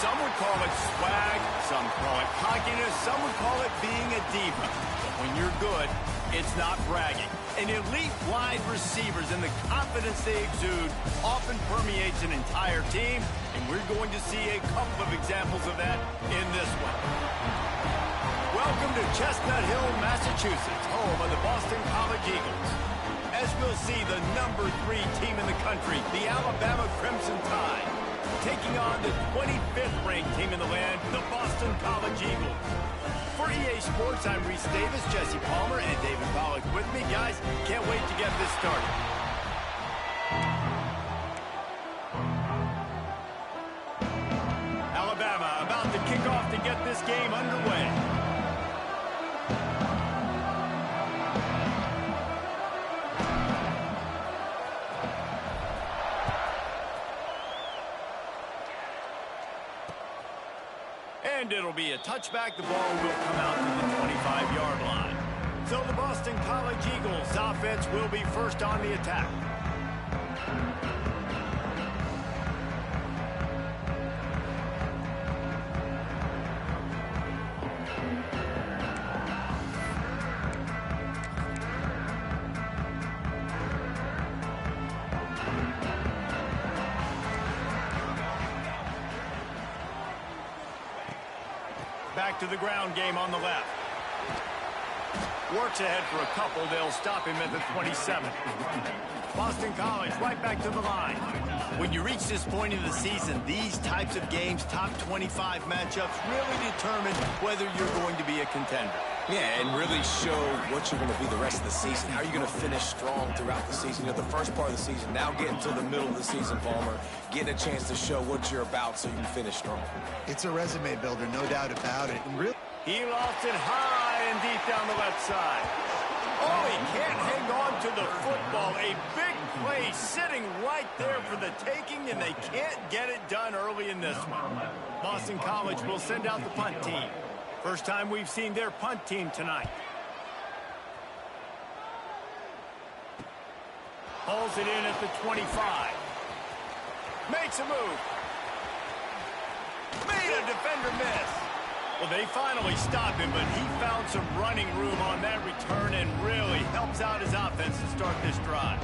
Some would call it swag, some call it cockiness, some would call it being a diva. But when you're good, it's not bragging. An elite wide receivers and the confidence they exude often permeates an entire team, and we're going to see a couple of examples of that in this one. Welcome to Chestnut Hill, Massachusetts, home of the Boston College Eagles. As we'll see, the #3 team in the country, the Alabama Crimson Tide, taking on the 25th ranked team in the land, the Boston College Eagles. For EA Sports, I'm Reese Davis, Jesse Palmer, and David Pollack with me. Guys, can't wait to get this started. Alabama about to kick off to get this game underway. And it'll be a touchback. The ball will come out to the 25-yard line. So the Boston College Eagles offense will be first on the attack. Back to the ground game on the left. Works ahead for a couple. They'll stop him at the 27. Boston College right back to the line. When you reach this point in the season, these types of games, top 25 matchups, really determine whether you're going to be a contender. Yeah, and really show what you're going to be the rest of the season. How are you going to finish strong throughout the season? You know, the first part of the season, now getting to the middle of the season, Palmer, getting a chance to show what you're about so you can finish strong. It's a resume builder, no doubt about it. And really, he lost it high and deep down the left side. Oh, he can't hang on to the football. A big play sitting right there for the taking, and they can't get it done early in this one. Boston College will send out the punt team. First time we've seen their punt team tonight. Hauls it in at the 25. Makes a move. Made a defender miss. Well, they finally stopped him, but he found some running room on that return and really helps out his offense to start this drive.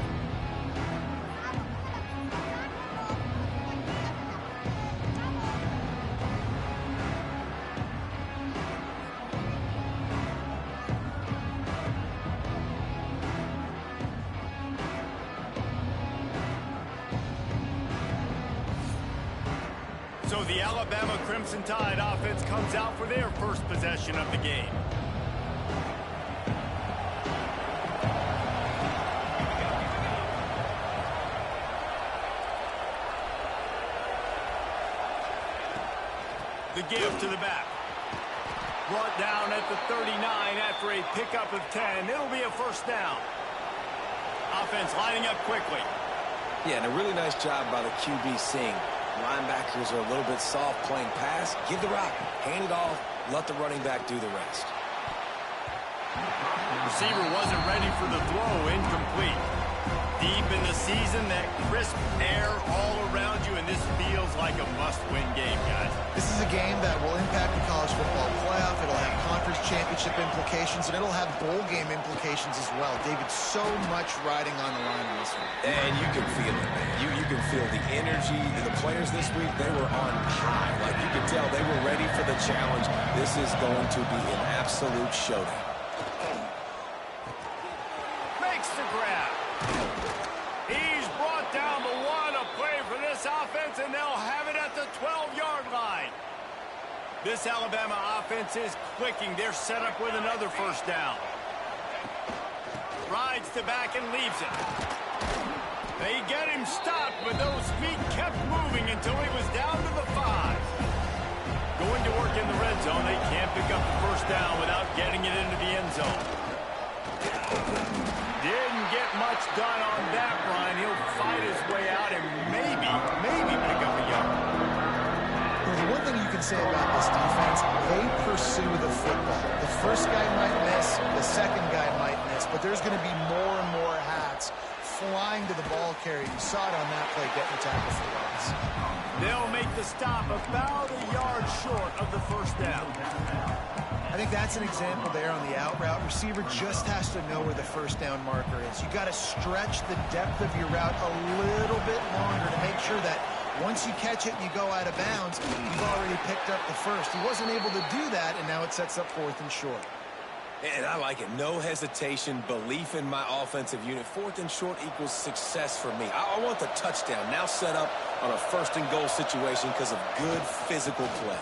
So the Alabama Crimson Tide offense comes out for their first possession of the game. The give to the back. Brought down at the 39 after a pickup of 10. It'll be a first down. Offense lining up quickly. Yeah, and a really nice job by the QB seeing. Linebackers are a little bit soft playing pass. Give the rock, hand it off, let the running back do the rest. Receiver wasn't ready for the throw, incomplete. Deep in the season, that crisp air all around you, and this feels like a must-win game, guys. this is a game that will impact the college football playoff. It'll have conference championship implications, and it'll have bowl game implications as well. David, so much riding on the line in this one. And you can feel it, man. You can feel the energy. The players this week, they were on high. Like, you could tell they were ready for the challenge. This is going to be an absolute showdown. Makes the grab. He's brought down the one. A play for this offense, and they'll have it at the 12-yard line. This Alabama offense is clicking. They're set up with another first down. Rides to back and leaves it. They get him stopped, but those feet kept moving until he was down to the 5. Going to work in the red zone. They can't pick up the first down without getting it into the end zone. Didn't get much done on that run. He'll fight his way out and maybe pick up a yard. Well, the one thing you can say about this defense, they pursue the football. The first guy might miss, the second guy might miss, but there's going to be more and more hats flying to the ball carrier. You saw it on that play, getting the tackle for loss. They'll make the stop about a yard short of the first down. I think that's an example there on the out route. Receiver just has to know where the first down marker is. You got to stretch the depth of your route a little bit longer to make sure that once you catch it and you go out of bounds, you've already picked up the first. He wasn't able to do that, and now it sets up 4th and short. And I like it. No hesitation, belief in my offensive unit. 4th and short equals success for me. I want the touchdown now set up on a 1st and goal situation because of good physical play.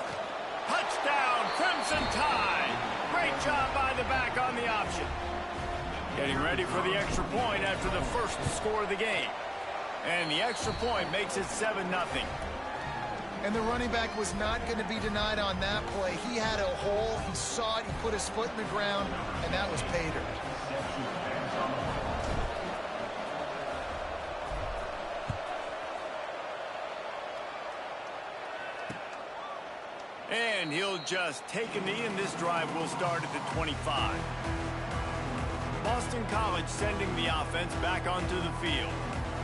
Touchdown, Crimson Tide. Great job by the back on the option. Getting ready for the extra point after the first score of the game. And the extra point makes it 7-0. And the running back was not going to be denied on that play. He had a hole, he saw it, he put his foot in the ground, and that was pay dirt. And he'll just take a knee, and this drive will start at the 25. Boston College sending the offense back onto the field.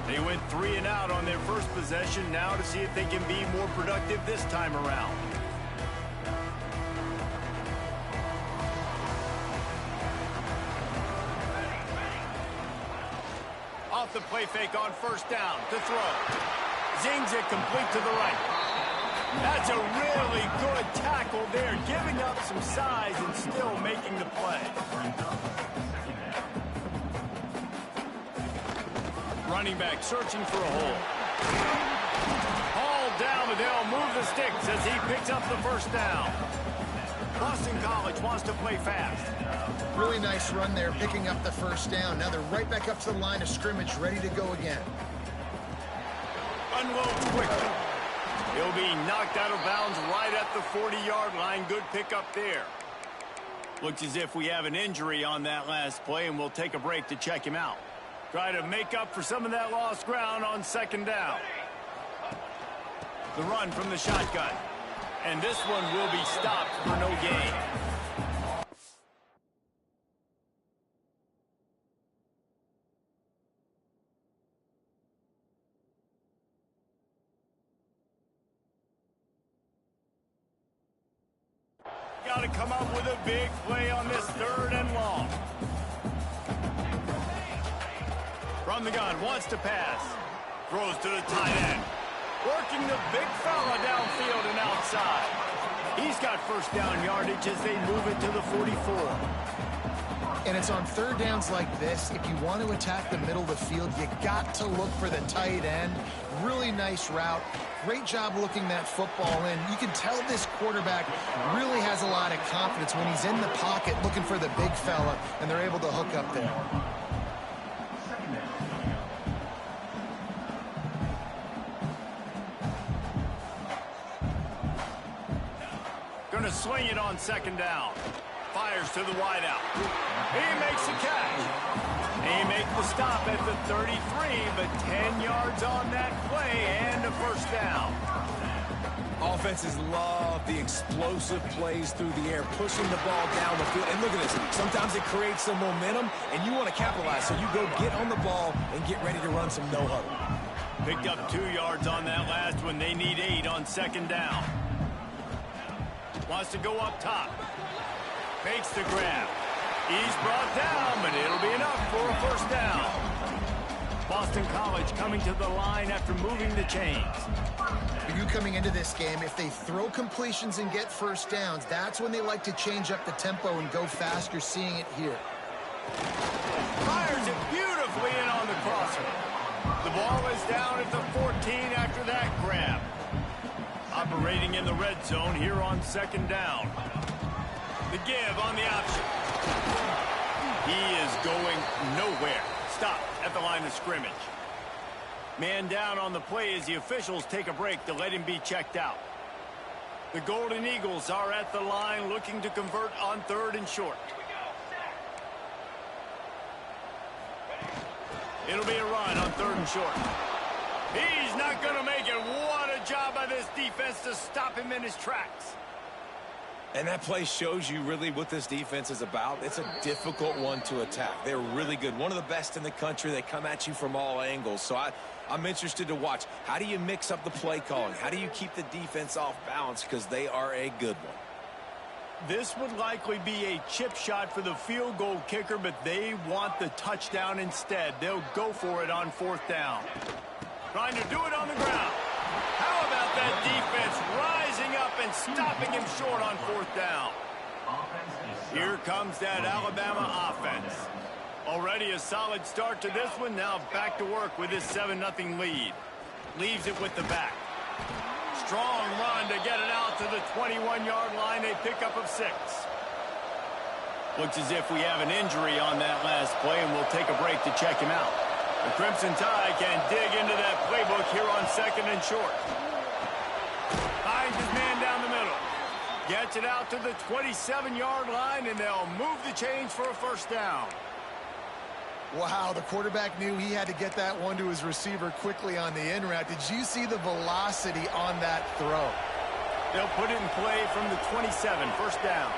They went 3 and out on their first possession, now to see if they can be more productive this time around. Off the play fake on first down to throw. Zings it complete to the right. That's a really good tackle there, giving up some size and still making the play. Running back searching for a hole. Hauled down, but they'll move the sticks as he picks up the first down. Boston College wants to play fast. Really nice run there, picking up the first down. Now they're right back up to the line of scrimmage, ready to go again. Unload quickly. He'll be knocked out of bounds right at the 40-yard line. Good pickup there. Looks as if we have an injury on that last play, and we'll take a break to check him out. Try to make up for some of that lost ground on second down. The run from the shotgun. And this one will be stopped for no gain. Got to come up with a big play on this 3rd and long. From the gun, wants to pass. Throws to the tight end. Working the big fella downfield and outside. He's got first down yardage as they move it to the 44. And it's on 3rd downs like this. If you want to attack the middle of the field, you got to look for the tight end. Really nice route. Great job looking that football in. You can tell this quarterback really has a lot of confidence when he's in the pocket looking for the big fella, and they're able to hook up there. Going to swing it on second down. Fires to the wideout. He makes the catch. He makes the stop at the 33, but 10 yards on that play and a first down. Offenses love the explosive plays through the air, pushing the ball down the field. And look at this. Sometimes it creates some momentum, and you want to capitalize. So you go get on the ball and get ready to run some no-huddle. Picked up 2 yards on that last one. They need 8 on second down. Wants to go up top. Makes the grab. He's brought down, but it'll be enough for a first down. Boston College coming to the line after moving the chains. For you coming into this game, if they throw completions and get first downs, that's when they like to change up the tempo and go fast. You're seeing it here. Fires it beautifully in on the crosser. The ball is down at the 14 after that grab. Operating in the red zone here on second down. The give on the option. He is going nowhere. Stop at the line of scrimmage. Man down on the play as the officials take a break to let him be checked out. The Golden Eagles are at the line looking to convert on 3rd and short. It'll be a run on 3rd and short. He's not going to make it. What a job by this defense to stop him in his tracks. And that play shows you really what this defense is about. It's a difficult one to attack. They're really good. One of the best in the country. They come at you from all angles. So I I'm interested to watch. How do you mix up the play calling? How do you keep the defense off balance? Because they are a good one. This would likely be a chip shot for the field goal kicker, but they want the touchdown instead. They'll go for it on 4th down. Trying to do it on the ground. How about that defense rising up and stopping him short on 4th down? Here comes that Alabama offense. Already a solid start to this one. Now back to work with this 7-0 lead. Leaves it with the back. Strong run to get it out to the 21-yard line. A pickup of 6. Looks as if we have an injury on that last play, and we'll take a break to check him out. The Crimson Tide can dig into that playbook here on 2nd and short. Finds his man down the middle. Gets it out to the 27-yard line, and they'll move the chains for a 1st down. Wow, the quarterback knew he had to get that one to his receiver quickly on the in route. Did you see the velocity on that throw? They'll put it in play from the 27, 1st down.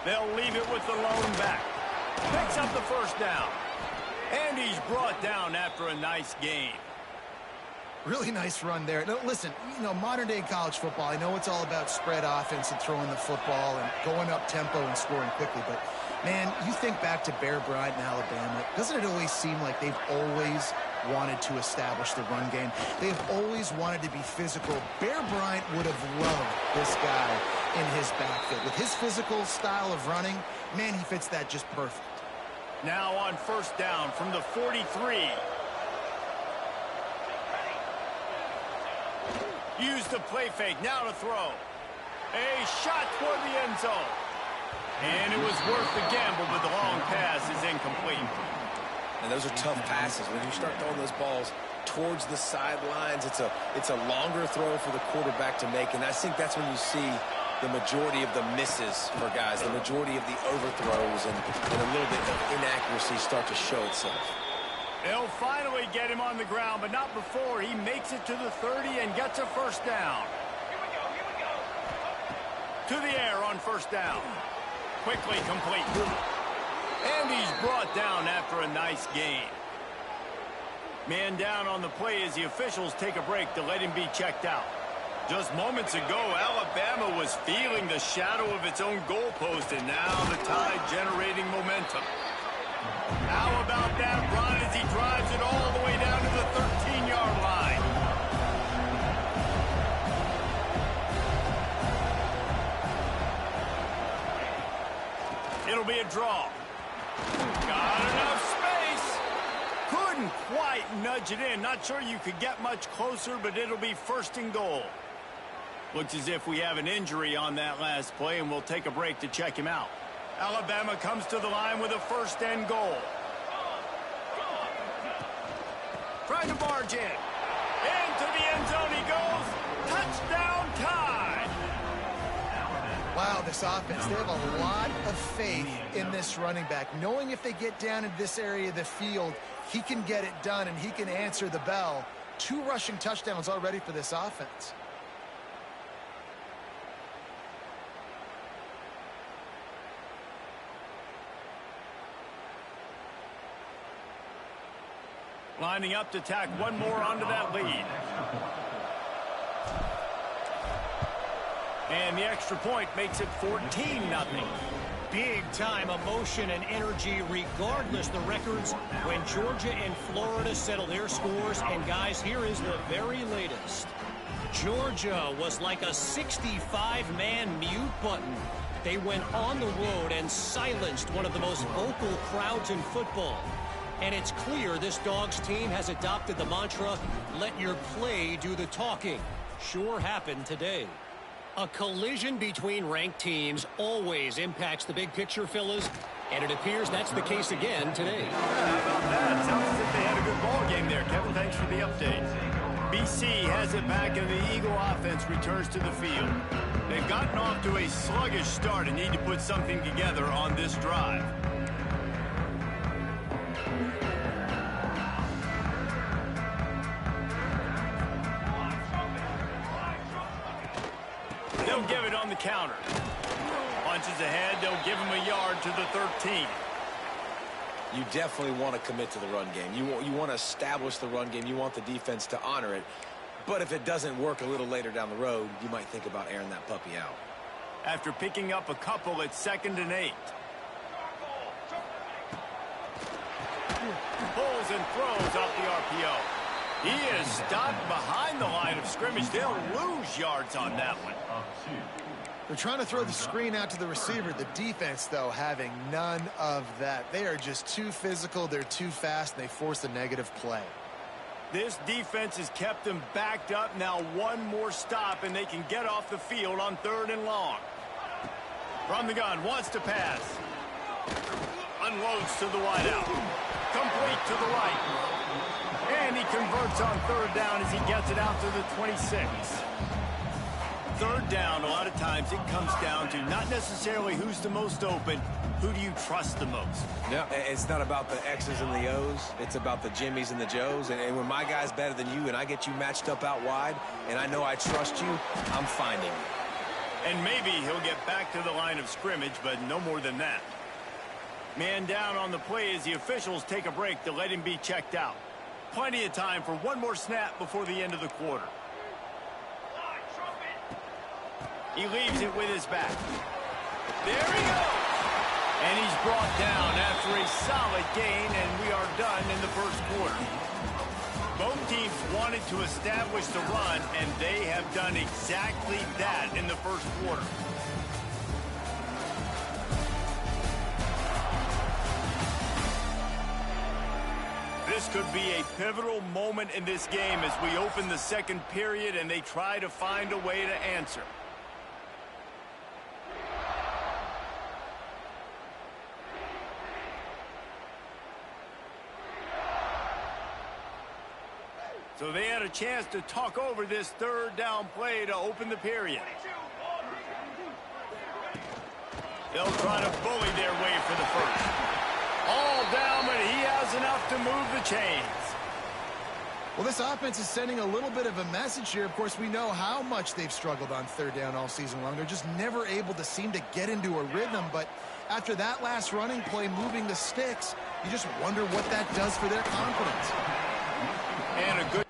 They'll leave it with the lone back. Picks up the 1st down. And he's brought down after a nice gain. Really nice run there. Now, listen, modern-day college football, I know it's all about spread offense and throwing the football and going up tempo and scoring quickly, but, man, you think back to Bear Bryant in Alabama, doesn't it always seem like they've always wanted to establish the run game? They have always wanted to be physical. Bear Bryant would have loved this guy in his backfield. With his physical style of running, man, he fits that just perfect. Now on 1st down from the 43. Use the play fake, now to throw. A shot toward the end zone. And it was worth the gamble, but the long pass is incomplete. And those are tough passes. When you start throwing those balls towards the sidelines, it's a longer throw for the quarterback to make. And I think that's when you see the majority of the misses for guys, the majority of the overthrows and a little bit of inaccuracy start to show itself. They'll finally get him on the ground, but not before he makes it to the 30 and gets a 1st down. To the air on 1st down. Quickly complete. And he's brought down after a nice gain. Man down on the play as the officials take a break to let him be checked out. Just moments ago, Alabama was feeling the shadow of its own goalpost, and now the Tide generating momentum. How about that run as he drives it all the way down to the 13-yard line? It'll be a draw. Got enough space. Couldn't quite nudge it in. Not sure you could get much closer, but it'll be 1st and goal. Looks as if we have an injury on that last play, and we'll take a break to check him out. Alabama comes to the line with a 1st and goal. Trying to barge in. Into the end zone he goes. Touchdown Tide. Wow, this offense, they have a lot of faith in this running back. Knowing if they get down in this area of the field, he can get it done and he can answer the bell. 2 rushing touchdowns already for this offense. Lining up to tack one more onto that lead. And the extra point makes it 14-0. Big-time emotion and energy regardless the records when Georgia and Florida settle their scores. And, guys, here is the very latest. Georgia was like a 65-man mute button. They went on the road and silenced one of the most vocal crowds in football. And it's clear this Dogs team has adopted the mantra, let your play do the talking. Sure happened today. A collision between ranked teams always impacts the big picture, fellas, and it appears that's the case again today. How about that? Sounds as if they had a good ball game there, Kevin. Thanks for the update. BC has it back, and the Eagle offense returns to the field. They've gotten off to a sluggish start and need to put something together on this drive. They'll He'll give it on the counter. Punches ahead, they'll give him a yard to the 13. You definitely want to commit to the run game. You want to establish the run game. You want the defense to honor it. But if it doesn't work a little later down the road, you might think about airing that puppy out. After picking up a couple, it's 2nd and 8. Pulls and throws off the RPO. He is stopped behind the line of scrimmage. They'll lose yards on that one. They're trying to throw the screen out to the receiver. The defense, though, having none of that. They are just too physical. They're too fast, and they force a negative play. This defense has kept them backed up. Now one more stop, and they can get off the field on 3rd and long. From the gun, wants to pass. Unloads to the wideout. Complete to the right. And he converts on 3rd down as he gets it out to the 26. 3rd down, a lot of times it comes down to not necessarily who's the most open, who do you trust the most? No, it's not about the X's and the O's. It's about the Jimmys and the Joes. And when my guy's better than you and I get you matched up out wide and I know I trust you, I'm finding you. And maybe he'll get back to the line of scrimmage, but no more than that. Man down on the play as the officials take a break to let him be checked out. Plenty of time for one more snap before the end of the quarter. He leaves it with his back. There he goes. And he's brought down after a solid gain, and we are done in the first quarter. Both teams wanted to establish the run, and they have done exactly that in the first quarter. This could be a pivotal moment in this game as we open the second period and they try to find a way to answer. So they had a chance to talk over this 3rd down play to open the period. They'll try to bully their way for the first. All down, but he has enough to move the chains. Well, this offense is sending a little bit of a message here. Of course, we know how much they've struggled on 3rd down all season long. They're just never able to seem to get into a rhythm. But after that last running play, moving the sticks, you just wonder what that does for their confidence. And a good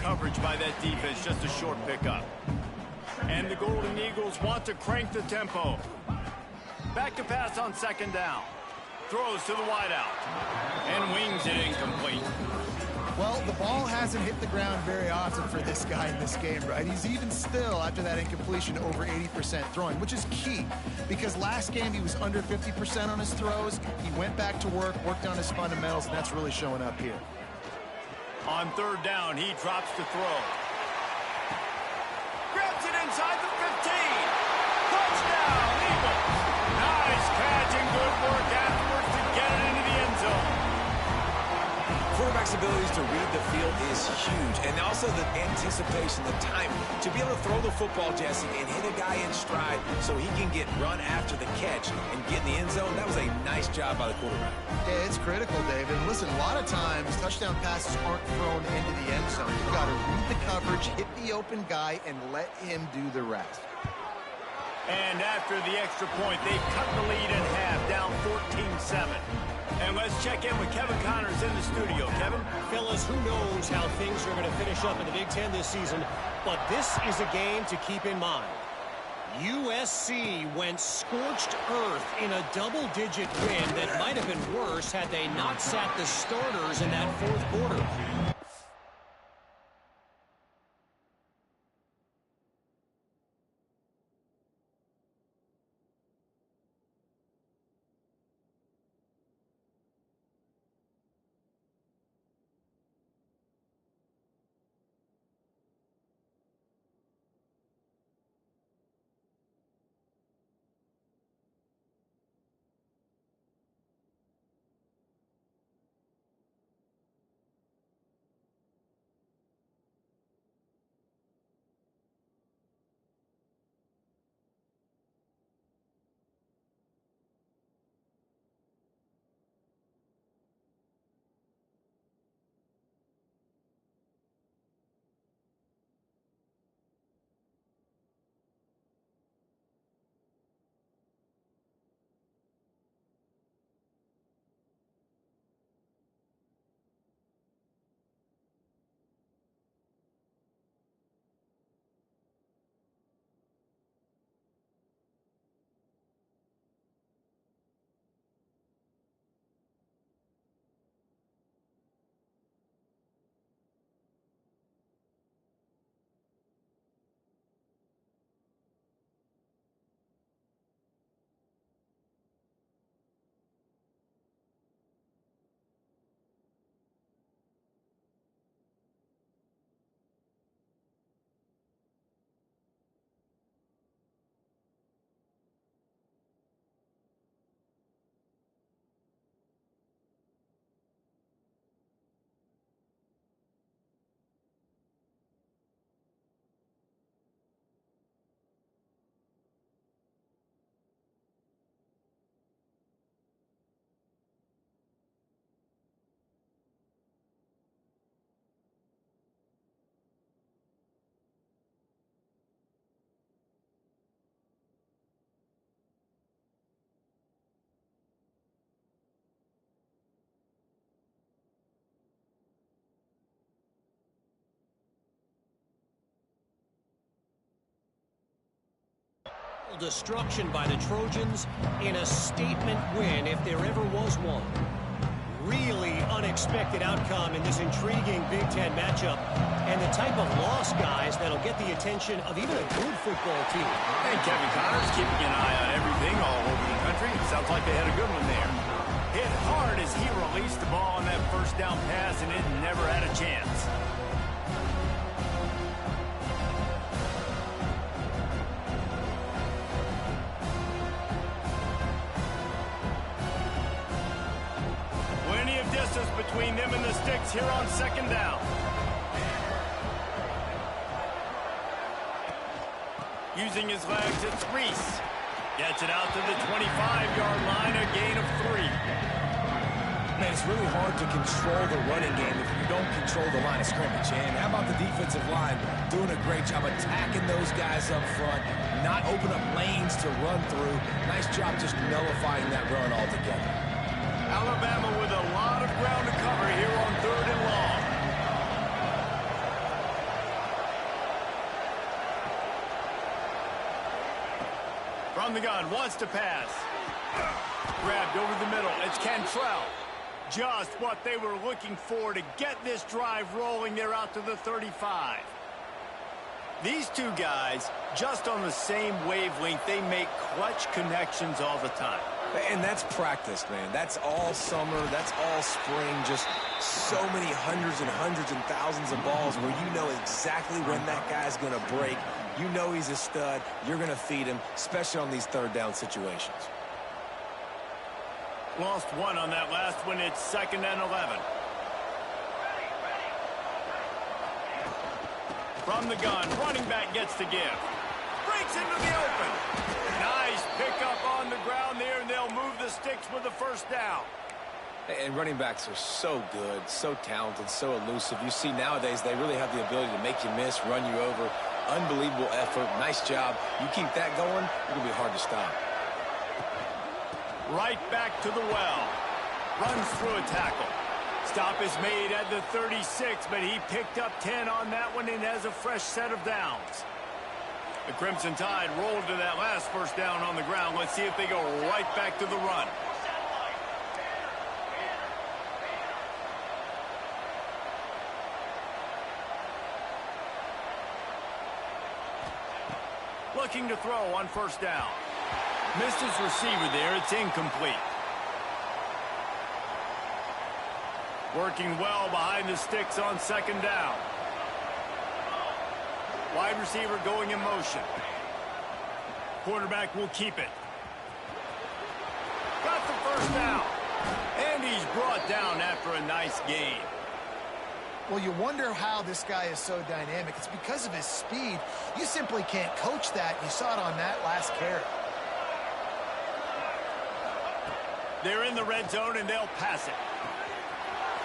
Coverage by that defense, just a short pickup. And the Golden Eagles want to crank the tempo. Back to pass on second down. Throws to the wideout. And wings it incomplete. Well, the ball hasn't hit the ground very often for this guy in this game, right? He's even still, after that incompletion, over 80% throwing, which is key. Because last game, he was under 50% on his throws. He went back to work, worked on his fundamentals, and that's really showing up here. On third down, he drops to throw. Grabs it inside the 15. Touchdown, Eagles. Nice catch and good work afterwards to get it into the end zone. Quarterback's abilities to read the field is huge, and also the anticipation, the timing. To be able to throw the football, Jesse, and hit a guy in stride so he can get run after the catch and get in the end zone, that was a nice job by the quarterback. Yeah, it's critical, David. Listen, a lot of times, touchdown passes aren't thrown into the end zone. You've got to read the coverage, hit the open guy, and let him do the rest. And after the extra point, they've cut the lead in half, down 14-7. And let's check in with Kevin Connors in the studio. Kevin? Fellas, who knows how things are going to finish up in the Big Ten this season, but this is a game to keep in mind. USC went scorched earth in a double-digit win that might have been worse had they not sat the starters in that fourth quarter. Destruction by the Trojans in a statement win, if there ever was one. Really unexpected outcome in this intriguing Big Ten matchup, and the type of loss, guys, that'll get the attention of even a good football team. And Kevin Connors keeping an eye on everything all over the country. Sounds like they had a good one there. Hit hard as he released the ball on that first down pass, and it never had a chance. Distance between them and the sticks here on second down. Using his legs, it's Reese. Gets it out to the 25-yard line, a gain of 3. Man, it's really hard to control the running game if you don't control the line of scrimmage. And how about the defensive line doing a great job attacking those guys up front, not open up lanes to run through. Nice job just nullifying that run altogether. Alabama with a lot of ground to cover here on third and long. From the gun, wants to pass. Grabbed over the middle. It's Cantrell. Just what they were looking for to get this drive rolling. They're out to the 35. These two guys, just on the same wavelength, they make clutch connections all the time. And that's practice, man. That's all summer. That's all spring. Just so many hundreds and thousands of balls where you know exactly when that guy's going to break. You know he's a stud. You're going to feed him, especially on these third down situations. Lost one on that last one. It's 2nd and 11. From the gun, running back gets to give. Breaks into the open. Nice pickup on the ground there, and they'll move the sticks with the first down. And running backs are so good, so talented, so elusive. You see nowadays they really have the ability to make you miss, run you over. Unbelievable effort. Nice job. You keep that going, it'll be hard to stop. Right back to the well. Runs through a tackle. Stop is made at the 36, but he picked up 10 on that one and has a fresh set of downs. The Crimson Tide rolled to that last first down on the ground. Let's see if they go right back to the run. Looking to throw on first down. Missed his receiver there. It's incomplete. Working well behind the sticks on 2nd down. Wide receiver going in motion. Quarterback will keep it. Got the first down. And he's brought down after a nice gain. Well, you wonder how this guy is so dynamic. It's because of his speed. You simply can't coach that. You saw it on that last carry. They're in the red zone, and they'll pass it.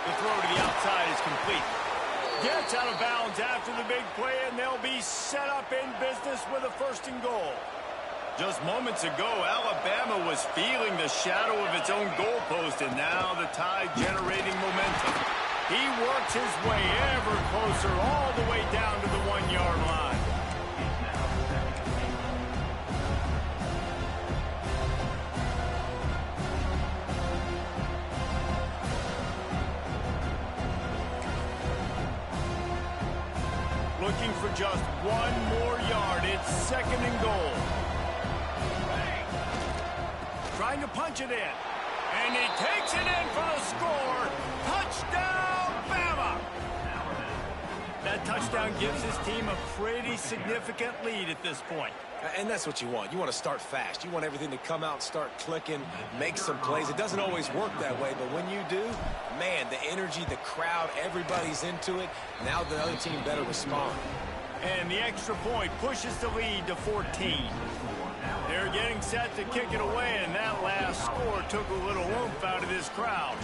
The throw to the outside is complete. Gets out of bounds after the big play, and they'll be set up in business with a 1st and goal. Just moments ago, Alabama was feeling the shadow of its own goalpost, and now the Tide generating momentum. He works his way ever closer all the way down to the 1-yard line. Looking for just 1 more yard. It's 2nd and goal. Trying to punch it in. And he takes it in for the score. Touchdown, Bama! That touchdown gives his team a pretty significant lead at this point. And that's what you want. You want to start fast. You want everything to come out and start clicking, make some plays. It doesn't always work that way, but when you do, man, the energy, the crowd, everybody's into it. Now the other team better respond. And the extra point pushes the lead to 14. They're getting set to kick it away, and that last score took a little oomph out of this crowd.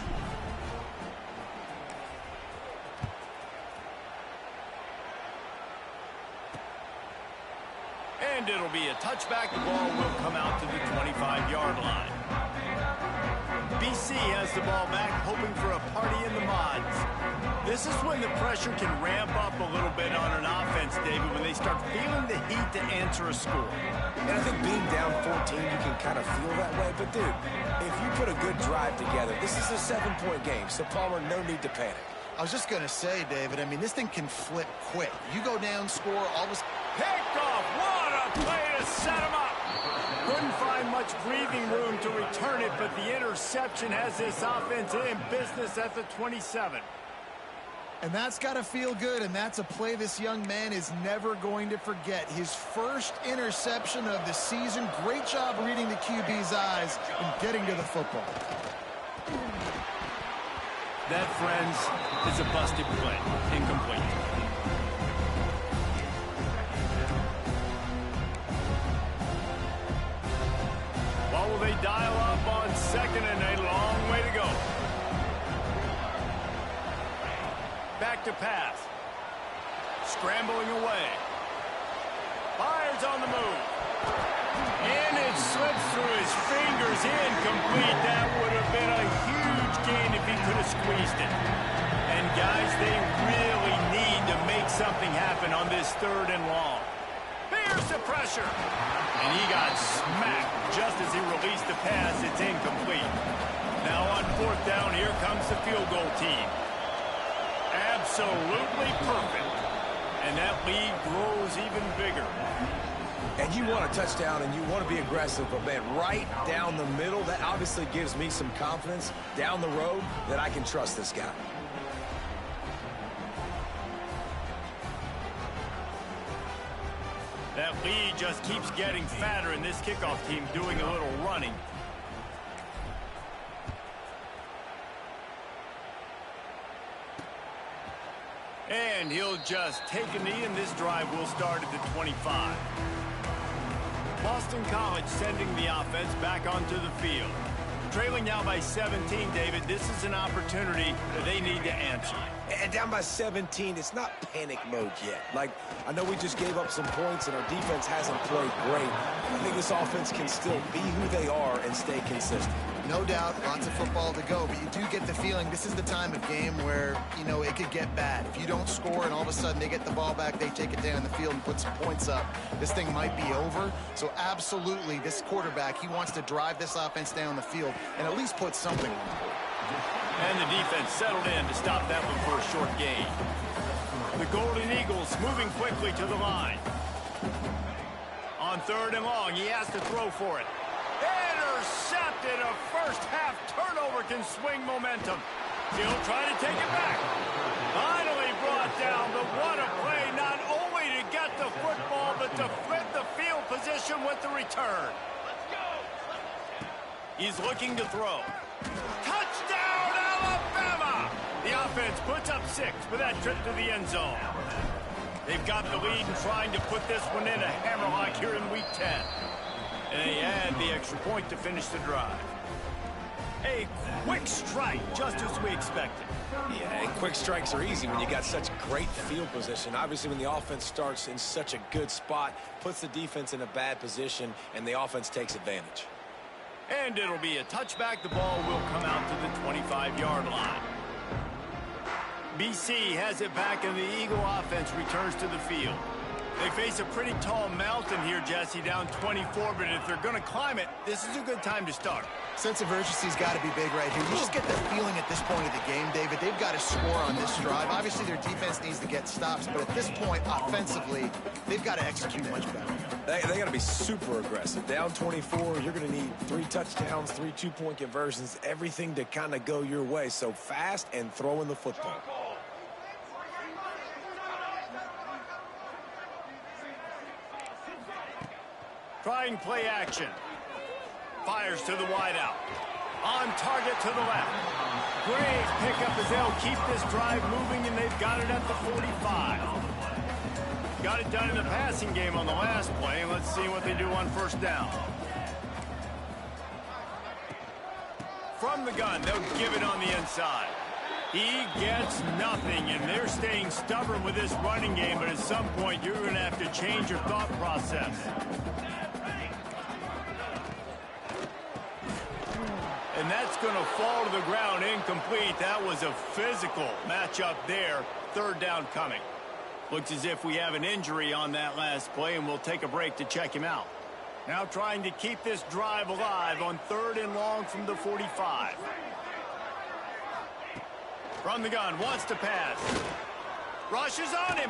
And it'll be a touchback. The ball will come out to the 25-yard line. BC has the ball back, hoping for a party in the mods. This is when the pressure can ramp up a little bit on an offense, David, when they start feeling the heat to answer a score. And I think being down 14, you can kind of feel that way. But, dude, if you put a good drive together, this is a 7-point game, so, Palmer, no need to panic. I was just going to say, David, I mean, this thing can flip quick. You go down, score, all of a sudden. Picked off. What a play to set him up. Couldn't find much breathing room to return it, but the interception has this offense in business at the 27. And that's got to feel good, and that's a play this young man is never going to forget. His first interception of the season. Great job reading the QB's eyes and getting to the football. That, friends, is a busted play. Incomplete. What will they dial up on 2nd and a long way to go? Back to pass. Scrambling away. Fires on the move. And it slips through his fingers. Incomplete. That would have been a huge gain if he could have squeezed it. And guys, they really need to make something happen on this 3rd and long. Here Here's the pressure. And he got smacked just as he released the pass. It's incomplete. Now on 4th down, here comes the field goal team. Absolutely perfect. And that lead grows even bigger. And you want a touchdown and you want to be aggressive, but man, right down the middle, that obviously gives me some confidence down the road that I can trust this guy. That lead just keeps getting fatter, and this kickoff team doing a little running. And he'll just take a knee, and this drive will start at the 25. Boston College sending the offense back onto the field. Trailing now by 17, David, this is an opportunity that they need to answer. And down by 17, it's not panic mode yet. Like, I know we just gave up some points and our defense hasn't played great. I think this offense can still be who they are and stay consistent. No doubt, lots of football to go, but you do get the feeling this is the time of game where, you know, it could get bad. If you don't score and all of a sudden they get the ball back, they take it down the field and put some points up, this thing might be over. So absolutely, this quarterback, he wants to drive this offense down the field and at least put something on the board. And the defense settled in to stop that one for a short gain. The Golden Eagles moving quickly to the line. On 3rd and long, he has to throw for it. Intercepted. A first-half turnover can swing momentum. Still trying to take it back. Finally brought down, but what a play, not only to get the football, but to flip the field position with the return. He's looking to throw. Touchdown, Alabama! The offense puts up 6 with that trip to the end zone. They've got the lead and trying to put this one in a hammerlock here in Week 10. And they add the extra point to finish the drive. A quick strike, just as we expected. Yeah, and quick strikes are easy when you got such great field position. Obviously, when the offense starts in such a good spot, puts the defense in a bad position, and the offense takes advantage. And it'll be a touchback. The ball will come out to the 25-yard line. BC has it back, and the Eagle offense returns to the field. They face a pretty tall mountain here, Jesse, down 24, but if they're going to climb it, this is a good time to start. Sense of urgency's got to be big right here. You just get the feeling at this point of the game, David, they've got to score on this drive. Obviously, their defense needs to get stops, but at this point, offensively, they've got to execute much better. They got to be super aggressive. Down 24, you're going to need 3 touchdowns, 3 two-point conversions, everything to kind of go your way. So fast and throwing the football. Trying play action. Fires to the wideout. On target to the left. Great pickup as they'll keep this drive moving, and they've got it at the 45. Got it done in the passing game on the last play, and let's see what they do on 1st down. From the gun, they'll give it on the inside. He gets nothing, and they're staying stubborn with this running game, but at some point you're going to have to change your thought process. And that's going to fall to the ground incomplete. That was a physical matchup there. 3rd down coming. Looks as if we have an injury on that last play, and we'll take a break to check him out. Now trying to keep this drive alive on 3rd and long from the 45. From the gun, wants to pass. Rushes on him.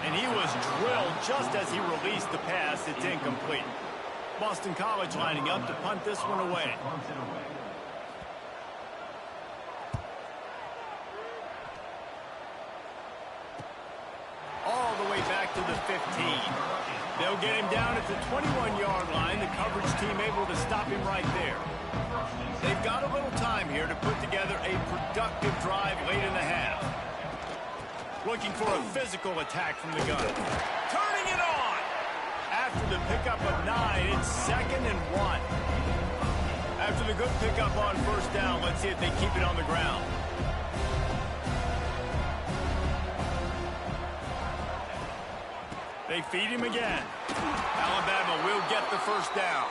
And he was drilled just as he released the pass. It's incomplete. Boston College lining up to punt this one away. All the way back to the 15. They'll get him down at the 21-yard line. The coverage team able to stop him right there. They've got a little time here to put together a productive drive late in the half. Looking for a physical attack from the gun. Turning it on! After the pickup of 9, it's 2nd and 1. After the good pickup on 1st down, let's see if they keep it on the ground. They feed him again. Alabama will get the 1st down.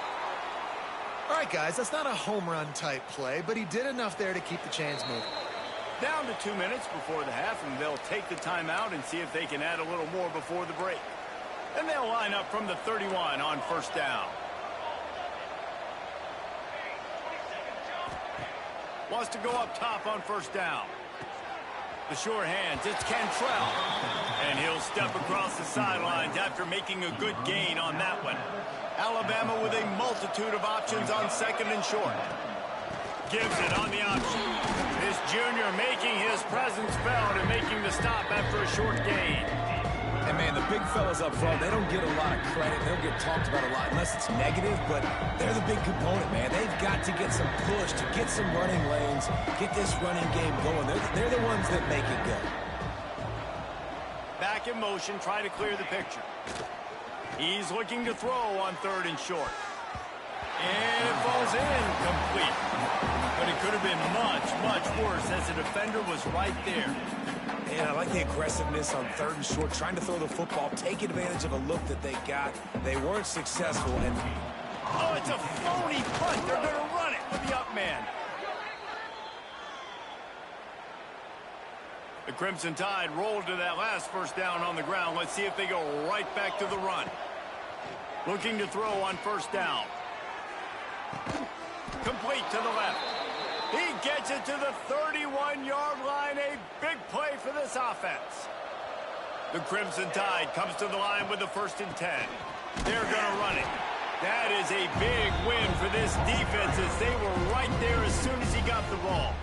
All right, guys, that's not a home run type play, but he did enough there to keep the chains moving. Down to 2 minutes before the half, and they'll take the timeout and see if they can add a little more before the break. And they'll line up from the 31 on first down. Wants to go up top on first down. The sure hands, it's Cantrell. And he'll step across the sidelines after making a good gain on that one. Alabama with a multitude of options on second and short. Gives it on the option. This junior making his presence felt and making the stop after a short gain. And, man, the big fellas up front, they don't get a lot of credit. They don't get talked about a lot unless it's negative, but they're the big component, man. They've got to get some push, to get some running lanes, get this running game going. They're the ones that make it go. Back in motion, try to clear the picture. He's looking to throw on third and short. And it falls in complete. But it could have been much, much worse as the defender was right there. And I like the aggressiveness on third and short, trying to throw the football, take advantage of a look that they got. They weren't successful. And oh, it's a phony punt. They're going to run it with the up man. The Crimson Tide rolled to that last first down on the ground. Let's see if they go right back to the run. Looking to throw on first down. Complete to the left. He gets it to the 31-yard line. A big play for this offense. The Crimson Tide comes to the line with the 1st and 10. They're going to run it. That is a big win for this defense as they were right there as soon as he got the ball.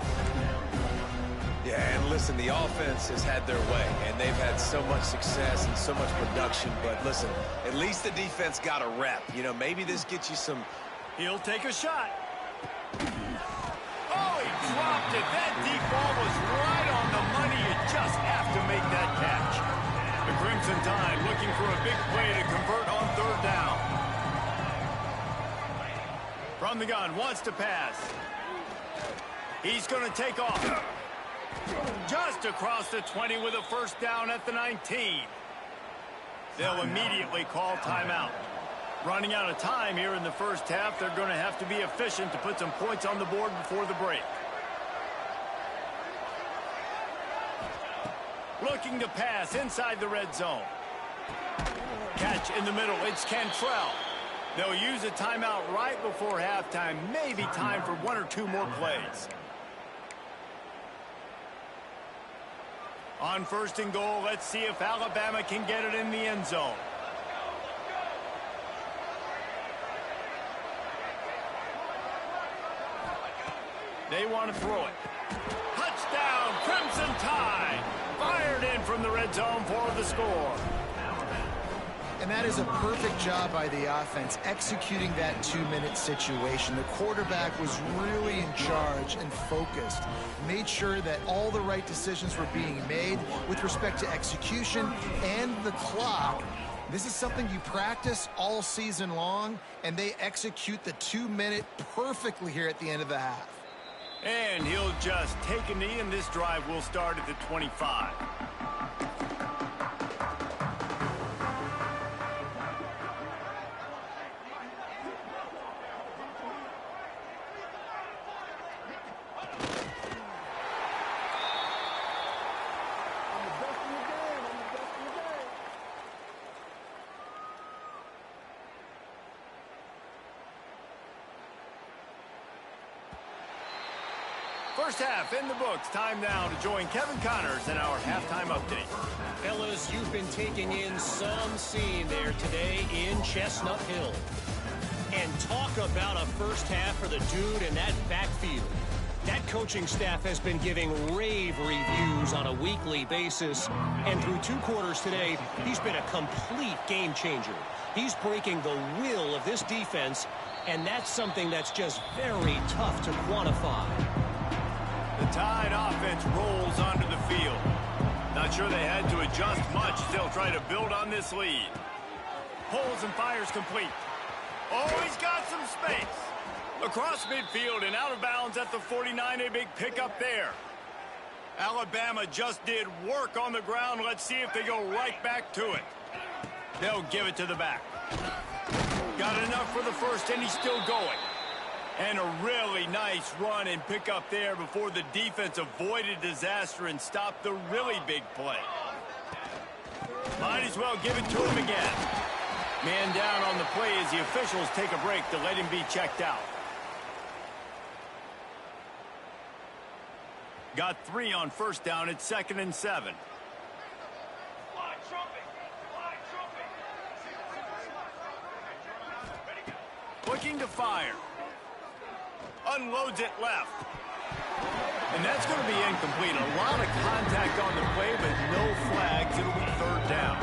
yeah, and listen, the offense has had their way, and they've had so much success and so much production. But listen, at least the defense got a rep. You know, maybe this gets you some. He'll take a shot. Oh, he dropped it. That deep ball was right on the money. You just have to make that catch. The Crimson Tide looking for a big play to convert on third down. From the gun, wants to pass. He's going to take off. Just across the 20 with a first down at the 19. They'll immediately call timeout. Running out of time here in the first half, they're going to have to be efficient to put some points on the board before the break. Looking to pass inside the red zone. Catch in the middle, it's Cantrell. They'll use a timeout right before halftime, maybe time for 1 or 2 more plays. On 1st and goal, let's see if Alabama can get it in the end zone. They want to throw it. Touchdown, Crimson Tide. Fired in from the red zone for the score. And that is a perfect job by the offense, executing that 2-minute situation. The quarterback was really in charge and focused. Made sure that all the right decisions were being made with respect to execution and the clock. This is something you practice all season long, and they execute the 2-minute perfectly here at the end of the half. And he'll just take a knee, and this drive will start at the 25. First half in the books. Time now to join Kevin Connors in our halftime update. Fellas, you've been taking in some scene there today in Chestnut Hill. And talk about a first half for the dude in that backfield. That coaching staff has been giving rave reviews on a weekly basis. And through 2 quarters today, he's been a complete game changer. He's breaking the will of this defense, and that's something that's just very tough to quantify. The Tide offense rolls onto the field. Not sure they had to adjust much. Still try to build on this lead. Pulls and fires complete. Oh, he's got some space. Across midfield and out of bounds at the 49. A big pickup there. Alabama just did work on the ground. Let's see if they go right back to it. They'll give it to the back. Got enough for the first, and he's still going. And a really nice run and pick up there before the defense avoided disaster and stopped the really big play. Might as well give it to him again. Man down on the play as the officials take a break to let him be checked out. Got 3 on first down. It's 2nd and 7. Looking to fire. Unloads it left. And that's going to be incomplete. A lot of contact on the play, but no flags. It'll be 3rd down.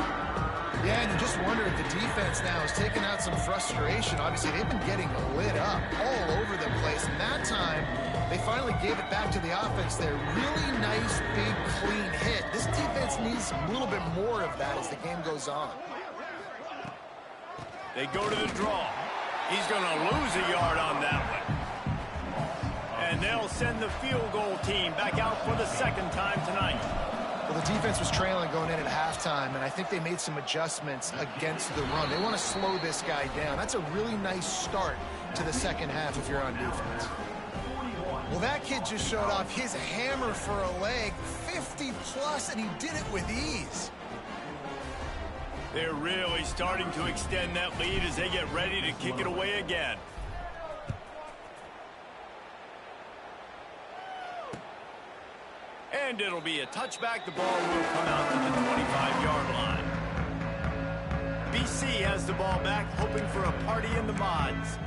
Yeah, and you just wonder if the defense now is taking out some frustration. Obviously, they've been getting lit up all over the place. And that time, they finally gave it back to the offense there. Really nice, big, clean hit. This defense needs a little bit more of that as the game goes on. They go to the draw. He's going to lose a yard on that one. And they'll send the field goal team back out for the 2nd time tonight. Well, the defense was trailing going in at halftime, and I think they made some adjustments against the run. They want to slow this guy down. That's a really nice start to the second half if you're on defense. Well, that kid just showed off his hammer for a leg, 50-plus, and he did it with ease. They're really starting to extend that lead as they get ready to kick it away again. And it'll be a touchback. The ball will come out to the 25-yard line. BC has the ball back, hoping for a party in the mods.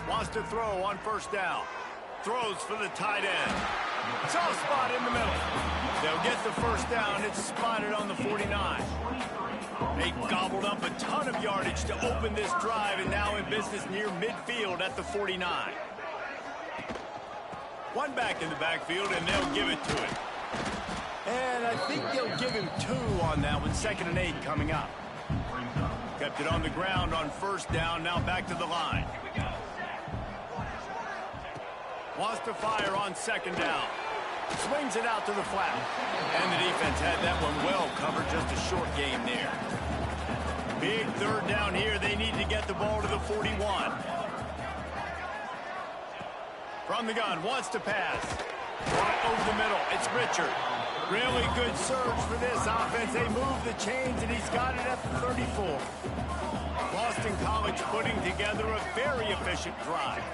Wants to throw on first down. Throws for the tight end. Soft spot in the middle. They'll get the first down. It's spotted on the 49. They gobbled up a ton of yardage to open this drive, and now in business near midfield at the 49. One back in the backfield, and they'll give it to him. And I think they'll give him 2 on that one. 2nd and 8 coming up. Kept it on the ground on first down. Now back to the line. Wants to fire on 2nd down. Swings it out to the flat. And the defense had that one well covered. Just a short game there. Big 3rd down here. They need to get the ball to the 41. From the gun. Wants to pass. Right over the middle. It's Richard. Really good surge for this offense. They move the chains, and he's got it at the 34. Boston College putting together a very efficient drive.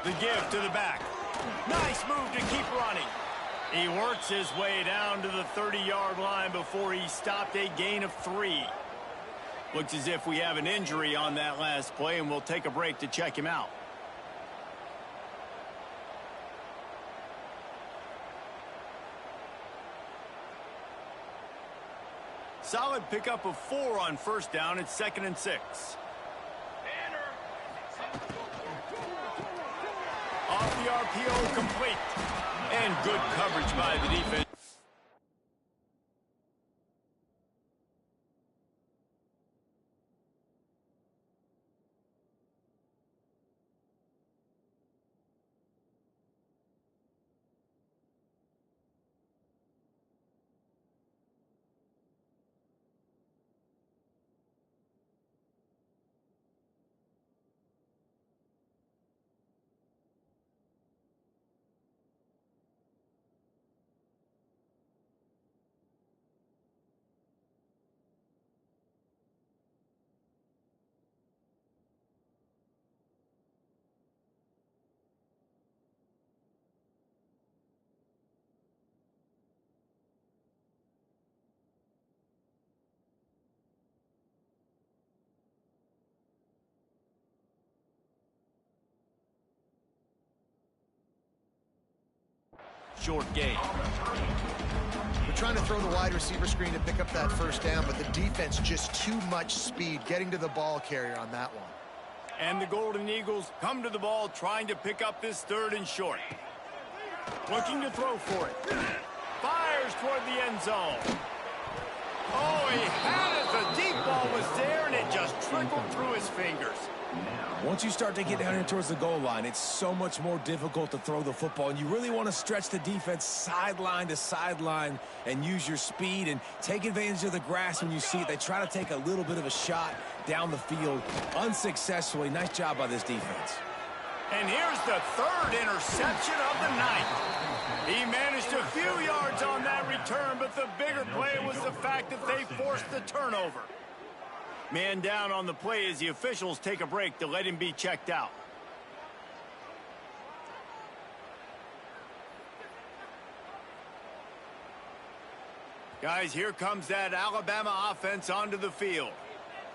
The give to the back. Nice move to keep running. He works his way down to the 30-yard line before he stopped, a gain of 3. Looks as if we have an injury on that last play, and we'll take a break to check him out. Solid pickup of 4 on first down. It's 2nd and 6. Off the RPO, complete. And good coverage by the defense. Short game. We're trying to throw the wide receiver screen to pick up that first down, but the defense just too much speed getting to the ball carrier on that one. And the Golden Eagles come to the ball trying to pick up this 3rd and short. Looking to throw for it. Fires toward the end zone. Oh, he had it. The deep ball was there, and it just trickled through his fingers. Once you start to get down here towards the goal line, it's so much more difficult to throw the football, and you really want to stretch the defense sideline to sideline and use your speed and take advantage of the grass when you see it. They try to take a little bit of a shot down the field unsuccessfully. Nice job by this defense. And here's the third interception of the night. He managed a few yards on that return, but the bigger play was the fact that they forced the turnover. Man down on the play as the officials take a break to let him be checked out. Guys, here comes that Alabama offense onto the field.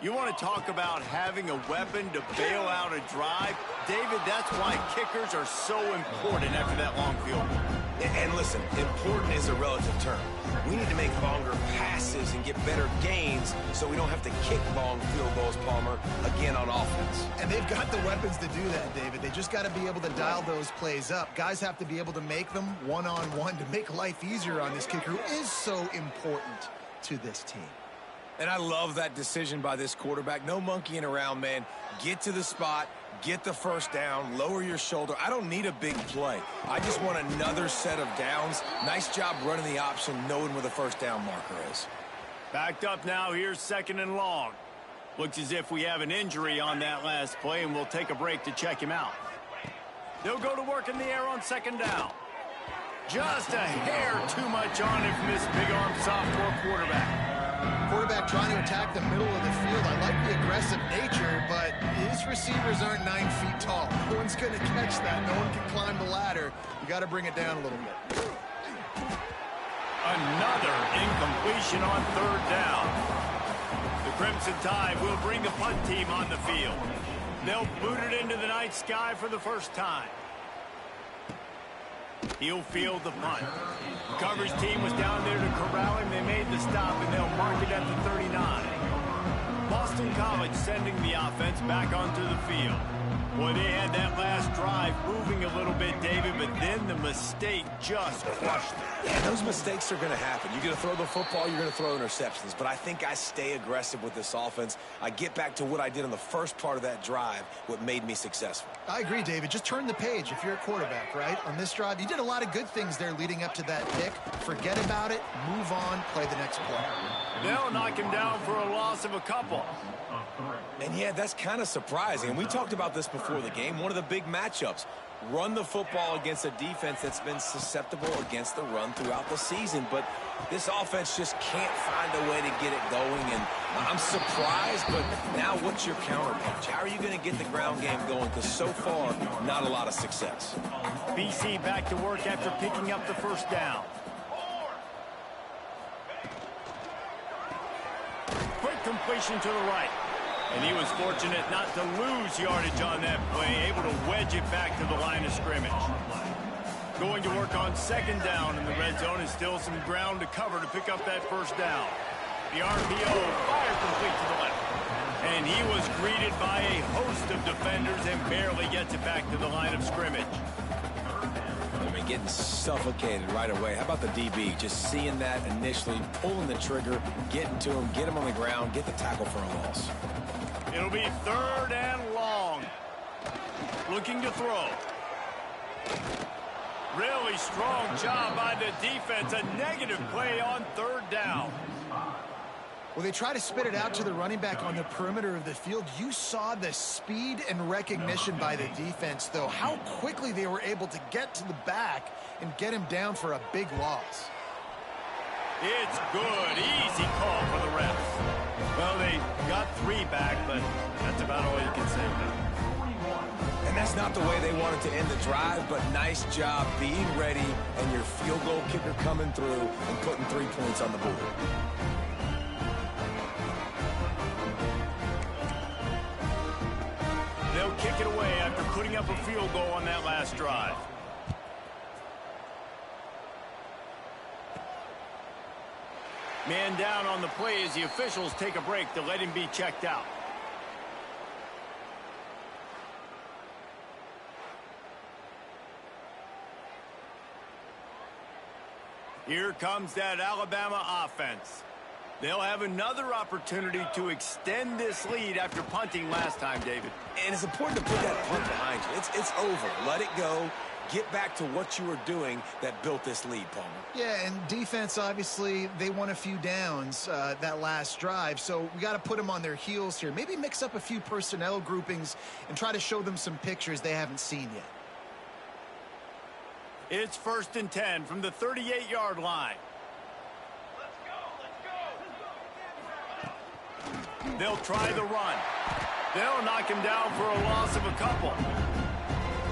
You want to talk about having a weapon to bail out a drive? David, that's why kickers are so important after that long field goal. And listen, important is a relative term. We need to make longer passes and get better gains so we don't have to kick long field goals, Palmer, again on offense. And they've got the weapons to do that, David. They just got to be able to dial those plays up. Guys have to be able to make them one-on-one to make life easier on this kicker, who is so important to this team. And I love that decision by this quarterback. No monkeying around, man. Get to the spot, get the first down, lower your shoulder. I don't need a big play. I just want another set of downs. Nice job running the option, knowing where the first down marker is. Backed up now, here's 2nd and long. Looks as if we have an injury on that last play, and we'll take a break to check him out. They'll go to work in the air on 2nd down. Just a hair too much on him from this big-arm sophomore quarterback. Quarterback trying to attack the middle of the field. I like the aggressive nature, but his receivers aren't 9 feet tall. No one's going to catch that. No one can climb the ladder. You got to bring it down a little bit. Another incompletion on 3rd down. The Crimson Tide will bring the punt team on the field. They'll boot it into the night sky for the first time. He'll field the punt. The coverage team was down there to corral him. They made the stop, and they'll mark it at the 39. Boston College sending the offense back onto the field. Boy, they had that last drive moving a little bit, David, but then the mistake just crushed them. Yeah, those mistakes are going to happen. You're going to throw the football, you're going to throw interceptions. But I think I stay aggressive with this offense. I get back to what I did on the first part of that drive, what made me successful. I agree, David. Just turn the page if you're a quarterback, right? On this drive, you did a lot of good things there leading up to that pick. Forget about it, move on, play the next play. They'll knock him down for a loss of a couple. And yeah, that's kind of surprising. And we talked about this before the game. One of the big matchups. Run the football against a defense that's been susceptible against the run throughout the season. But this offense just can't find a way to get it going. And I'm surprised, but now what's your counterpunch? How are you going to get the ground game going? Because so far, not a lot of success. BC back to work after picking up the first down. Quick completion to the right. And he was fortunate not to lose yardage on that play, able to wedge it back to the line of scrimmage. Going to work on 2nd down in the red zone, and still some ground to cover to pick up that first down. The RPO fire complete to the left. And he was greeted by a host of defenders and barely gets it back to the line of scrimmage. I mean, getting suffocated right away. How about the DB? Just seeing that initially, pulling the trigger, getting to him, get him on the ground, get the tackle for a loss. It'll be 3rd and long. Looking to throw. Really strong job by the defense. A negative play on 3rd down. Well, they try to spit it out to the running back on the perimeter of the field. You saw the speed and recognition by the defense, though. How quickly they were able to get to the back and get him down for a big loss. It's good. Easy call for the refs. Well, they got 3 back, but that's about all you can say about it. And that's not the way they wanted to end the drive, but nice job being ready and your field goal kicker coming through and putting 3 points on the board. They'll kick it away after putting up a field goal on that last drive. Man down on the play as the officials take a break to let him be checked out. Here comes that Alabama offense. They'll have another opportunity to extend this lead after punting last time, David. And it's important to put that punt behind you. It's over. Let it go. Get back to what you were doing that built this lead, Palmer. Yeah, and defense, obviously, they won a few downs that last drive, so we got to put them on their heels here. Maybe mix up a few personnel groupings and try to show them some pictures they haven't seen yet. It's 1st and 10 from the 38-yard line. They'll try the run. They'll knock him down for a loss of a couple.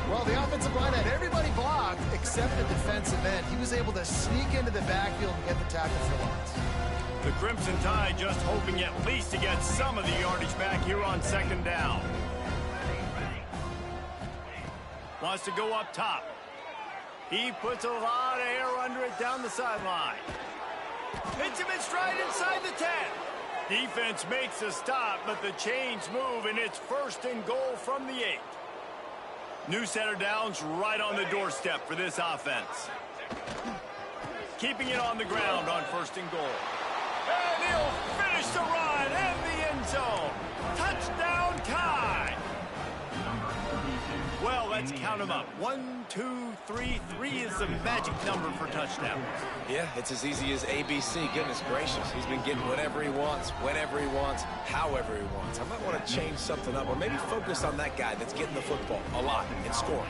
Well, the offensive line had everybody blocked except the defensive end. He was able to sneak into the backfield and get the tackle for loss. The Crimson Tide just hoping at least to get some of the yardage back here on 2nd down. Wants to go up top. He puts a lot of air under it down the sideline. Hits him in stride inside the 10. Defense makes a stop, but the chains move, and it's 1st and goal from the 8. New set of downs right on the doorstep for this offense. Keeping it on the ground on 1st and goal. And he'll finish the run in the end zone. Touchdown, Tide. Well, let's count them up. 1, 2, 3. 3 is the magic number for touchdowns. Yeah, it's as easy as ABC. Goodness gracious. He's been getting whatever he wants, whenever he wants, however he wants. I might want to change something up or maybe focus on that guy that's getting the football a lot and scoring.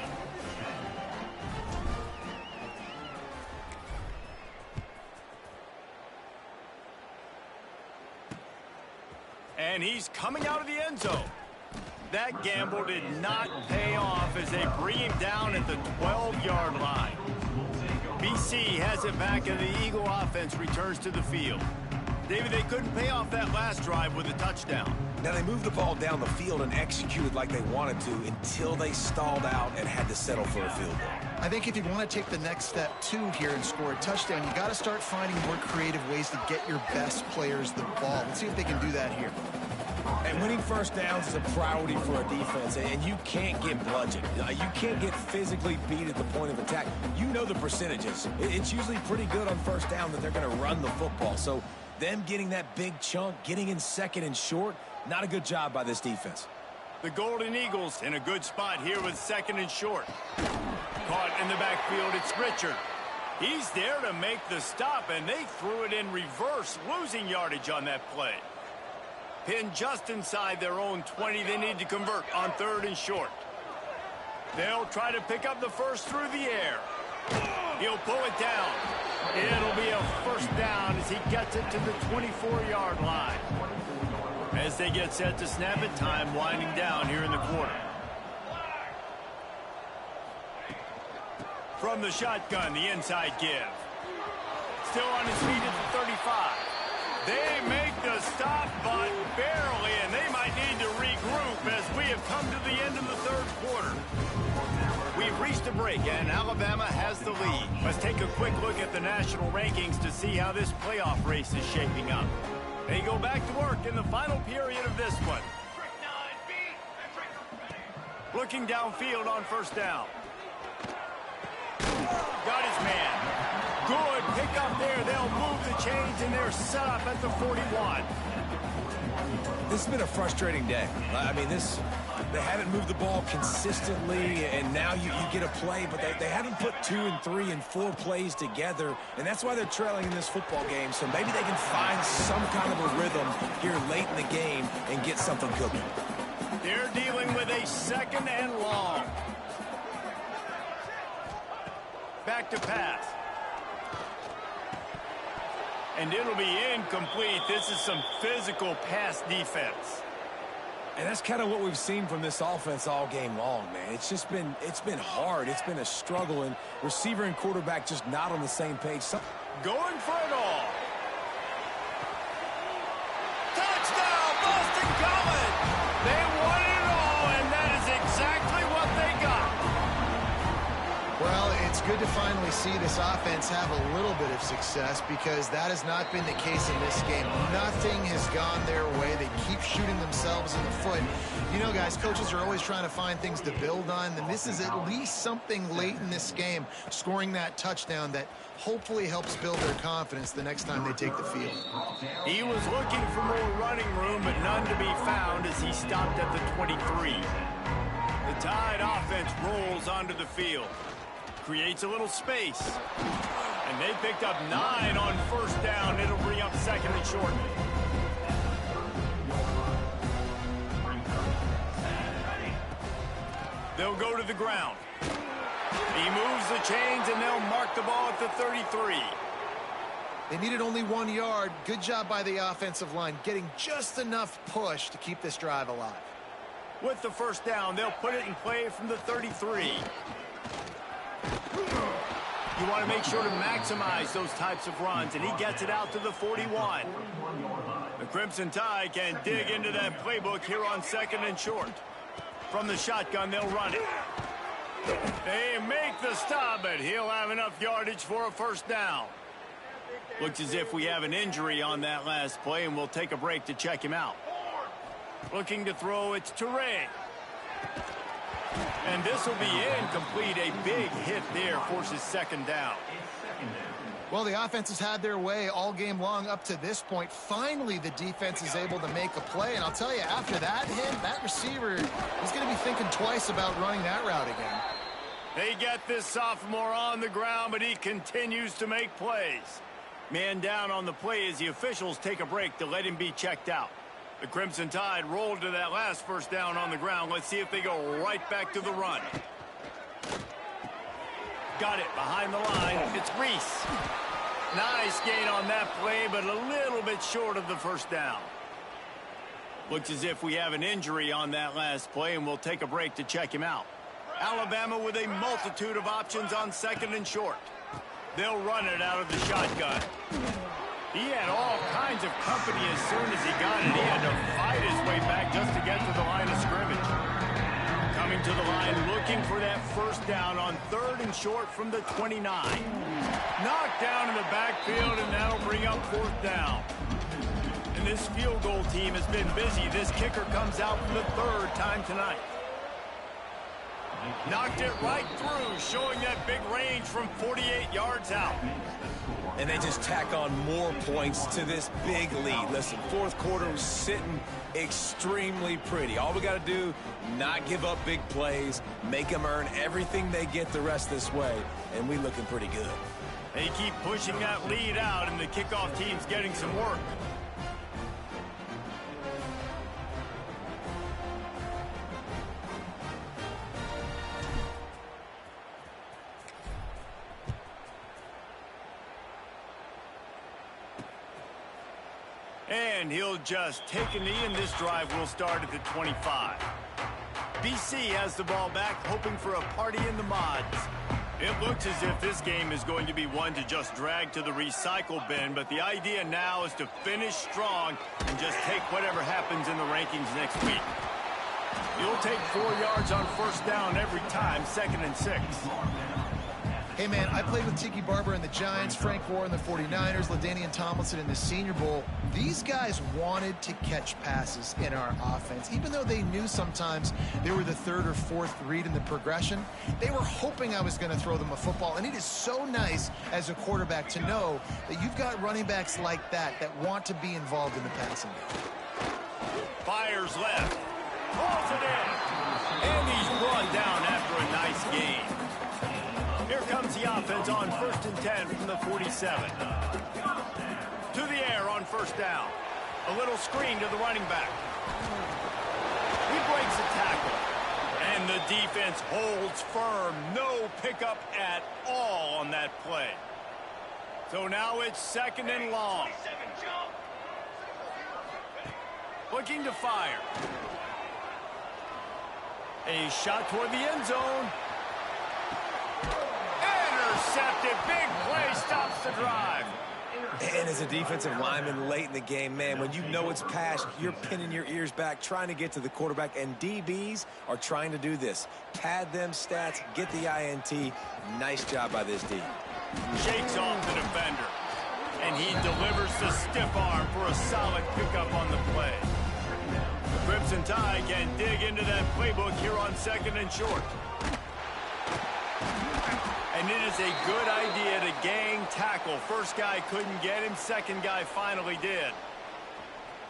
And he's coming out of the end zone. That gamble did not pay off as they bring him down at the 12-yard line. BC has it back and the Eagle offense returns to the field. David, they couldn't pay off that last drive with a touchdown. Now, they moved the ball down the field and executed like they wanted to until they stalled out and had to settle for a field goal. I think if you want to take the next step, too, here and score a touchdown, you got to start finding more creative ways to get your best players the ball. Let's see if they can do that here. And winning 1st downs is a priority for a defense, and you can't get bludgeoned. You can't get physically beat at the point of attack. You know the percentages. It's usually pretty good on 1st down that they're going to run the football. So them getting that big chunk, getting in 2nd and short, not a good job by this defense. The Golden Eagles in a good spot here with 2nd and short. Caught in the backfield, it's Richard. He's there to make the stop, and they threw it in reverse, losing yardage on that play. Pinned just inside their own 20. They need to convert on 3rd and short. They'll try to pick up the first through the air. He'll pull it down. It'll be a 1st down as he gets it to the 24-yard line. As they get set to snap it, time winding down here in the quarter. From the shotgun, the inside give. Still on his feet at the 35. They make the stop, but barely, and they might need to regroup as we have come to the end of the 3rd quarter. We've reached a break, and Alabama has the lead. Let's take a quick look at the national rankings to see how this playoff race is shaping up. They go back to work in the final period of this one. Looking downfield on 1st down. Got his man. Good pick up there. They'll move the chains, and they're set up at the 41. This has been a frustrating day. I mean, they haven't moved the ball consistently, and now you get a play, but they haven't put 2 and 3 and 4 plays together, and that's why they're trailing in this football game. So maybe they can find some kind of a rhythm here late in the game and get something cooking. They're dealing with a 2nd and long. Back to pass. And it'll be incomplete. This is some physical pass defense. And that's kind of what we've seen from this offense all game long, man. It's been hard. It's been a struggle, and receiver and quarterback just not on the same page. Going for it all. Touchdown, Boston College! They won it all, and that is exactly what they got. Well, it's good to finally see this offense have a little bit of success because that has not been the case in this game. Nothing has gone their way. They keep shooting themselves in the foot. You know, guys, coaches are always trying to find things to build on, and this is at least something late in this game, scoring that touchdown that hopefully helps build their confidence the next time they take the field. He was looking for more running room, but none to be found as he stopped at the 23. The Tide offense rolls onto the field. Creates a little space. And they picked up 9 on first down. It'll bring up second and short. They'll go to the ground. He moves the chains, and they'll mark the ball at the 33. They needed only 1 yard. Good job by the offensive line, getting just enough push to keep this drive alive. With the first down, they'll put it in play from the 33. You want to make sure to maximize those types of runs, and he gets it out to the 41. The Crimson Tide can dig into that playbook here on second and short. From the shotgun, they'll run it. They make the stop, but he'll have enough yardage for a first down. Looks as if we have an injury on that last play, and we'll take a break to check him out. Looking to throw, it's Toure. And this will be incomplete. A big hit there forces second down. Well, the offense has had their way all game long up to this point. Finally, the defense is able to make a play. And I'll tell you, after that hit, that receiver is going to be thinking twice about running that route again. They get this sophomore on the ground, but he continues to make plays. Man down on the play as the officials take a break to let him be checked out. The Crimson Tide rolled to that last first down on the ground. Let's see if they go right back to the run. Got it behind the line. It's Reese. Nice gain on that play, but a little bit short of the first down. Looks as if we have an injury on that last play, and we'll take a break to check him out. Alabama with a multitude of options on second and short. They'll run it out of the shotgun. He had all kinds of company as soon as he got it. He had to fight his way back just to get to the line of scrimmage. Coming to the line, looking for that first down on third and short from the 29. Knocked down in the backfield, and that'll bring up fourth down. And this field goal team has been busy. This kicker comes out for the third time tonight. Knocked it right through, showing that big range from 48 yards out. And they just tack on more points to this big lead. Listen, fourth quarter was sitting extremely pretty. All we got to do, not give up big plays, make them earn everything they get the rest this way, and we looking pretty good. They keep pushing that lead out, and the kickoff team's getting some work. And he'll just take a knee, and this drive will start at the 25. BC has the ball back, hoping for a party in the mods. It looks as if this game is going to be one to just drag to the recycle bin, but the idea now is to finish strong and just take whatever happens in the rankings next week. You'll take 4 yards on first down every time, second and 6. Hey, man, I played with Tiki Barber and the Giants, Frank Gore and the 49ers, LaDainian Tomlinson in the Senior Bowl. These guys wanted to catch passes in our offense. Even though they knew sometimes they were the third or fourth read in the progression, they were hoping I was going to throw them a football. And it is so nice as a quarterback to know that you've got running backs like that want to be involved in the passing game. Fires left. Pulls it in. And he's brought down after a nice gain. Here comes the offense on first and 10 from the 47. To the air on first down. A little screen to the running back. He breaks a tackle. And the defense holds firm. No pickup at all on that play. So now it's second and long. Looking to fire. A shot toward the end zone. Intercepted. Big play stops the drive. And as a defensive lineman late in the game, man, when you know it's pass, you're pinning your ears back, trying to get to the quarterback, and DBs are trying to do this. Pad them stats, get the INT. Nice job by this D. Shakes off the defender, and he delivers the stiff arm for a solid pickup on the play. Crimson Tide can dig into that playbook here on 2nd and short. And it is a good idea to gang tackle. First guy couldn't get him. Second guy finally did.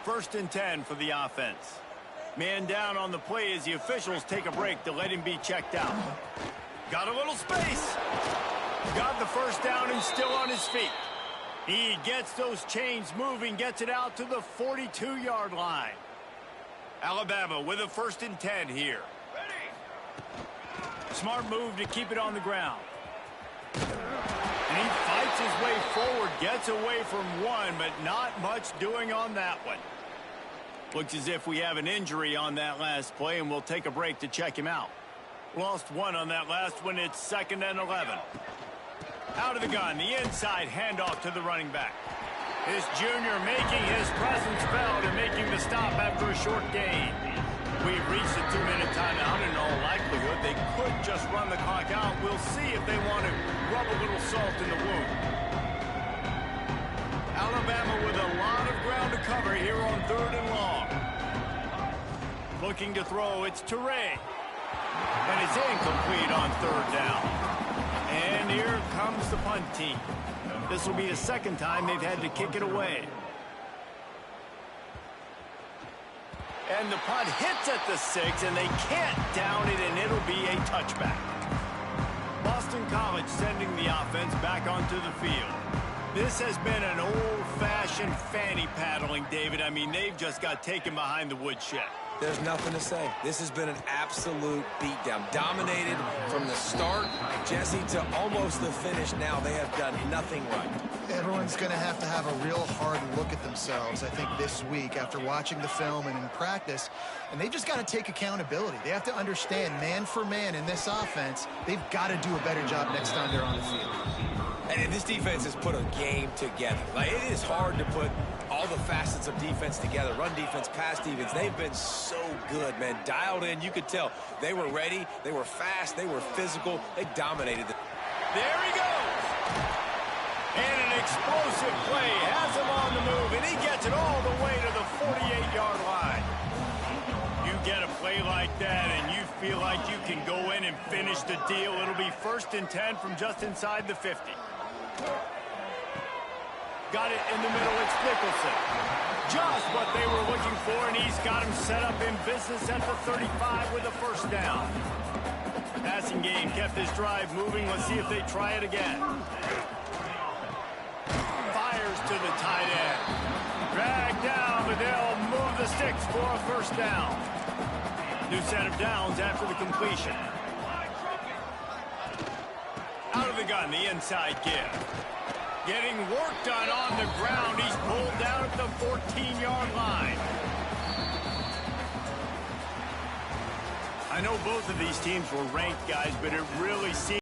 1st and 10 for the offense. Man down on the play as the officials take a break to let him be checked out. Got a little space. Got the first down and still on his feet. He gets those chains moving, gets it out to the 42-yard line. Alabama with a 1st and 10 here. Smart move to keep it on the ground. And he fights his way forward, gets away from one, but not much doing on that one. Looks as if we have an injury on that last play, and we'll take a break to check him out. Lost one on that last one. It's 2nd and 11. Out of the gun, the inside handoff to the running back. This junior making his presence felt and making the stop after a short gain. We've reached the 2-minute timeout. In all likelihood, they could just run the clock out. We'll see if they want to rub a little salt in the wound. Alabama with a lot of ground to cover here on 3rd and long. Looking to throw, it's Toure. And it's incomplete on 3rd down. And here comes the punt team. This will be the 2nd time they've had to kick it away. And the punt hits at the 6, and they can't down it, and it'll be a touchback. Boston College sending the offense back onto the field. This has been an old-fashioned fanny paddling, David. I mean, they've just got taken behind the woodshed. There's nothing to say. This has been an absolute beatdown. Dominated from the start, Jesse, to almost the finish now. They have done nothing right. Everyone's going to have a real hard look at themselves, I think, this week after watching the film and in practice. And they've just got to take accountability. They have to understand, man for man in this offense, they've got to do a better job next time they're on the field. And this defense has put a game together. Like, it is hard to put all the facets of defense together. Run defense, pass defense. They've been so good, man. Dialed in. You could tell they were ready. They were fast. They were physical. They dominated. There he goes. And an explosive play has him on the move, and he gets it all the way to the 48-yard line. You get a play like that, and you feel like you can go in and finish the deal. It'll be 1st and 10 from just inside the 50. Got it in the middle. It's Nicholson. Just what they were looking for, and he's got him set up in business at the 35 with a 1st down. Passing game kept this drive moving. Let's see if they try it again. Fires to the tight end. Dragged down, but they'll move the sticks for a 1st down. New set of downs after the completion. Out of the gun, the inside give. Getting work done on the ground. He's pulled down at the 14-yard line. I know both of these teams were ranked, guys, but it really seems